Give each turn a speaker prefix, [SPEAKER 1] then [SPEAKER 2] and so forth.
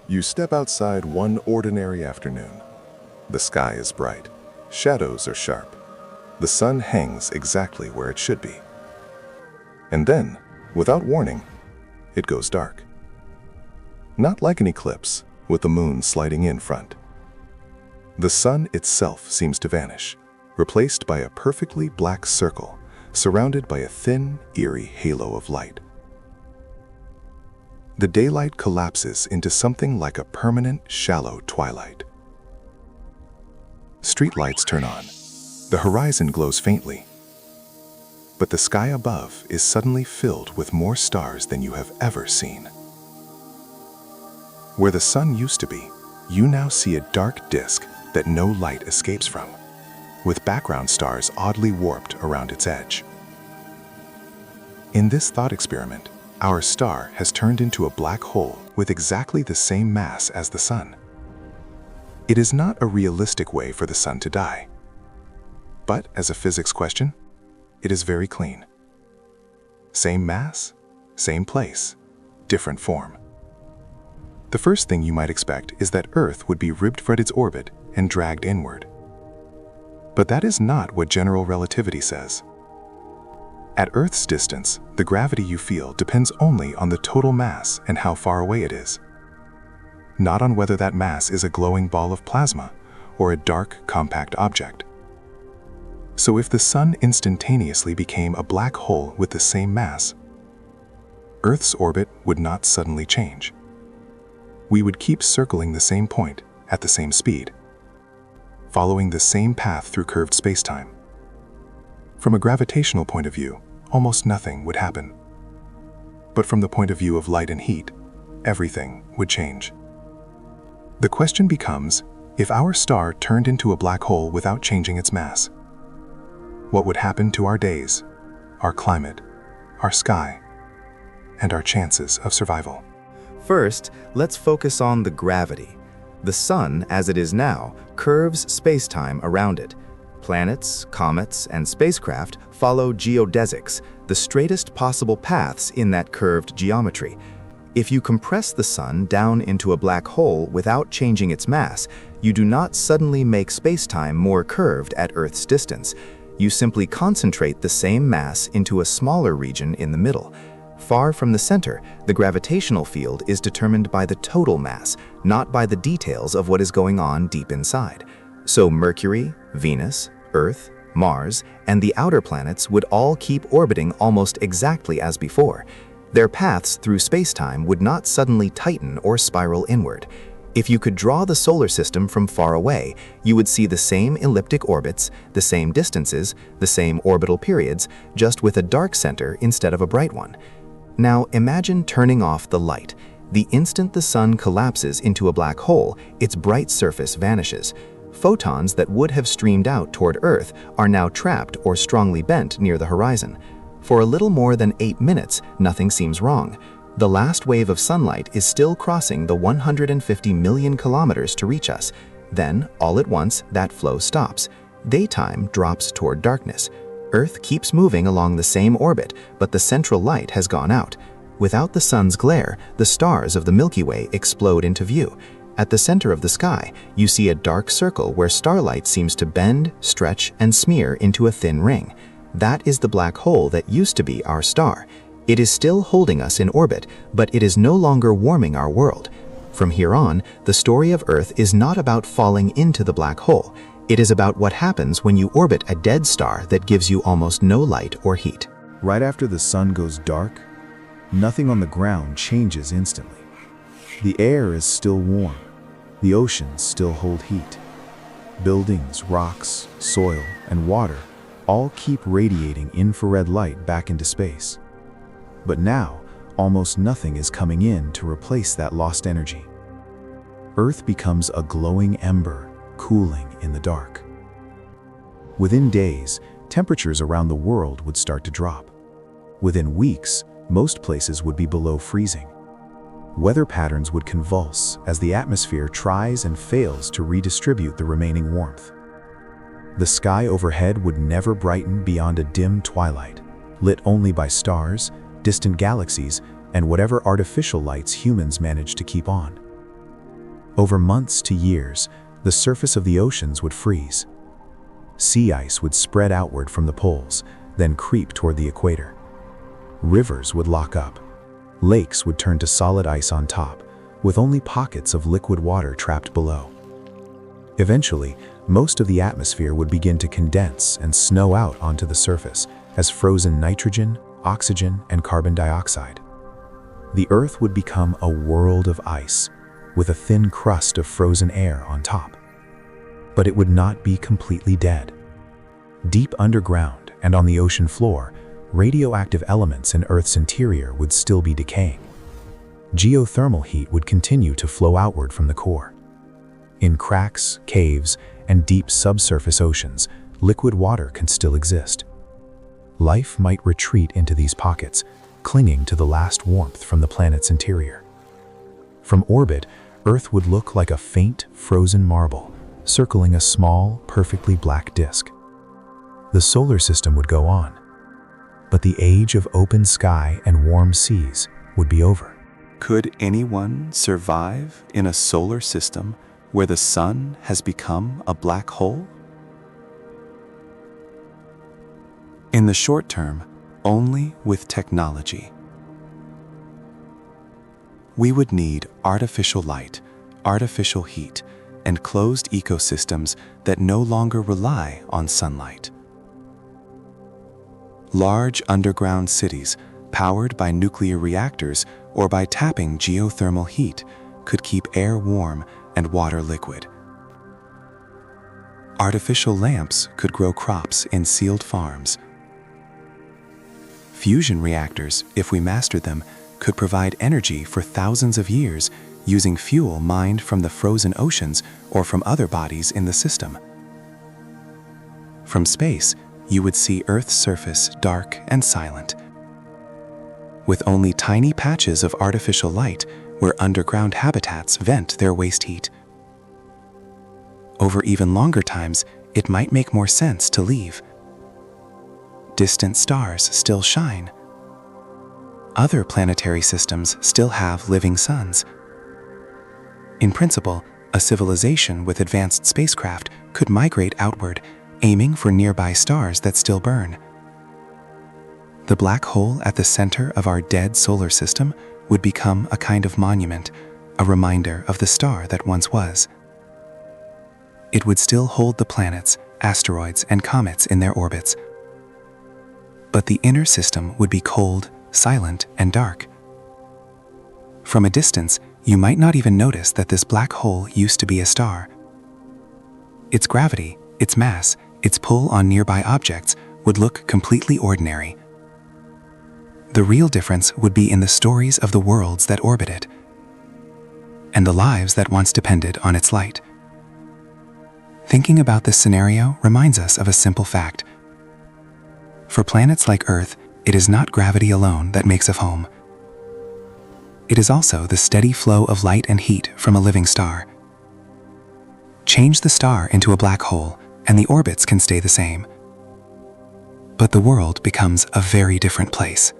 [SPEAKER 1] You step outside one ordinary afternoon. The sky is bright. Shadows are sharp. The sun hangs exactly where it should be. And then, without warning, it goes dark. Not like an eclipse, with the moon sliding in front. The sun itself seems to vanish, replaced by a perfectly black circle, surrounded by a thin, eerie halo of light. The daylight collapses into something like a permanent, shallow twilight. Streetlights turn on. The horizon glows faintly. But the sky above is suddenly filled with more stars than you have ever seen. Where the sun used to be, you now see a dark disk that no light escapes from, with background stars oddly warped around its edge. In this thought experiment, our star has turned into a black hole with exactly the same mass as the sun. It is not a realistic way for the sun to die. But as a physics question, it is very clean. Same mass, same place, different form. The first thing you might expect is that Earth would be ripped from its orbit and dragged inward. But that is not what general relativity says. At Earth's distance, the gravity you feel depends only on the total mass and how far away it is, not on whether that mass is a glowing ball of plasma or a dark, compact object. So if the sun instantaneously became a black hole with the same mass, Earth's orbit would not suddenly change. We would keep circling the same point at the same speed, following the same path through curved spacetime. From a gravitational point of view, almost nothing would happen. But from the point of view of light and heat, everything would change. The question becomes, if our star turned into a black hole without changing its mass, what would happen to our days, our climate, our sky, and our chances of survival?
[SPEAKER 2] First, let's focus on the gravity. The sun, as it is now, curves spacetime around it. Planets, comets, and spacecraft follow geodesics, the straightest possible paths in that curved geometry. If you compress the sun down into a black hole without changing its mass, you do not suddenly make spacetime more curved at Earth's distance. You simply concentrate the same mass into a smaller region in the middle. Far from the center, the gravitational field is determined by the total mass, not by the details of what is going on deep inside. So Mercury, Venus, Earth, Mars, and the outer planets would all keep orbiting almost exactly as before. Their paths through spacetime would not suddenly tighten or spiral inward. If you could draw the solar system from far away, you would see the same elliptic orbits, the same distances, the same orbital periods, just with a dark center instead of a bright one. Now imagine turning off the light. The instant the sun collapses into a black hole, its bright surface vanishes. Photons that would have streamed out toward Earth are now trapped or strongly bent near the horizon. For a little more than 8 minutes, nothing seems wrong. The last wave of sunlight is still crossing the 150 million kilometers to reach us. Then, all at once, that flow stops. Daytime drops toward darkness. Earth keeps moving along the same orbit, but the central light has gone out. Without the sun's glare, the stars of the Milky Way explode into view. At the center of the sky, you see a dark circle where starlight seems to bend, stretch, and smear into a thin ring. That is the black hole that used to be our star. It is still holding us in orbit, but it is no longer warming our world. From here on, the story of Earth is not about falling into the black hole. It is about what happens when you orbit a dead star that gives you almost no light or heat.
[SPEAKER 3] Right after the sun goes dark, nothing on the ground changes instantly. The air is still warm. The oceans still hold heat. Buildings, rocks, soil, and water all keep radiating infrared light back into space. But now, almost nothing is coming in to replace that lost energy. Earth becomes a glowing ember, cooling in the dark. Within days, temperatures around the world would start to drop. Within weeks, most places would be below freezing. Weather patterns would convulse as the atmosphere tries and fails to redistribute the remaining warmth. The sky overhead would never brighten beyond a dim twilight, lit only by stars, distant galaxies, and whatever artificial lights humans managed to keep on. Over months to years, the surface of the oceans would freeze. Sea ice would spread outward from the poles, then creep toward the equator. Rivers would lock up. Lakes would turn to solid ice on top, with only pockets of liquid water trapped below. Eventually, most of the atmosphere would begin to condense and snow out onto the surface as frozen nitrogen, oxygen, and carbon dioxide. The Earth would become a world of ice, with a thin crust of frozen air on top. But it would not be completely dead. Deep underground and on the ocean floor, radioactive elements in Earth's interior would still be decaying. Geothermal heat would continue to flow outward from the core. In cracks, caves, and deep subsurface oceans, liquid water can still exist. Life might retreat into these pockets, clinging to the last warmth from the planet's interior. From orbit, Earth would look like a faint, frozen marble, circling a small, perfectly black disk. The solar system would go on, but the age of open sky and warm seas would be over.
[SPEAKER 4] Could anyone survive in a solar system where the sun has become a black hole? In the short term, only with technology. We would need artificial light, artificial heat, and closed ecosystems that no longer rely on sunlight. Large underground cities, powered by nuclear reactors or by tapping geothermal heat, could keep air warm and water liquid. Artificial lamps could grow crops in sealed farms. Fusion reactors, if we mastered them, could provide energy for thousands of years using fuel mined from the frozen oceans or from other bodies in the system. From space, you would see Earth's surface dark and silent, with only tiny patches of artificial light where underground habitats vent their waste heat. Over even longer times, it might make more sense to leave. Distant stars still shine. Other planetary systems still have living suns. In principle, a civilization with advanced spacecraft could migrate outward, aiming for nearby stars that still burn. The black hole at the center of our dead solar system would become a kind of monument, a reminder of the star that once was. It would still hold the planets, asteroids, and comets in their orbits. But the inner system would be cold, silent, and dark. From a distance, you might not even notice that this black hole used to be a star. Its gravity, its mass, its pull on nearby objects would look completely ordinary. The real difference would be in the stories of the worlds that orbit it, and the lives that once depended on its light. Thinking about this scenario reminds us of a simple fact. For planets like Earth, it is not gravity alone that makes a home. It is also the steady flow of light and heat from a living star. Change the star into a black hole, and the orbits can stay the same. But the world becomes a very different place.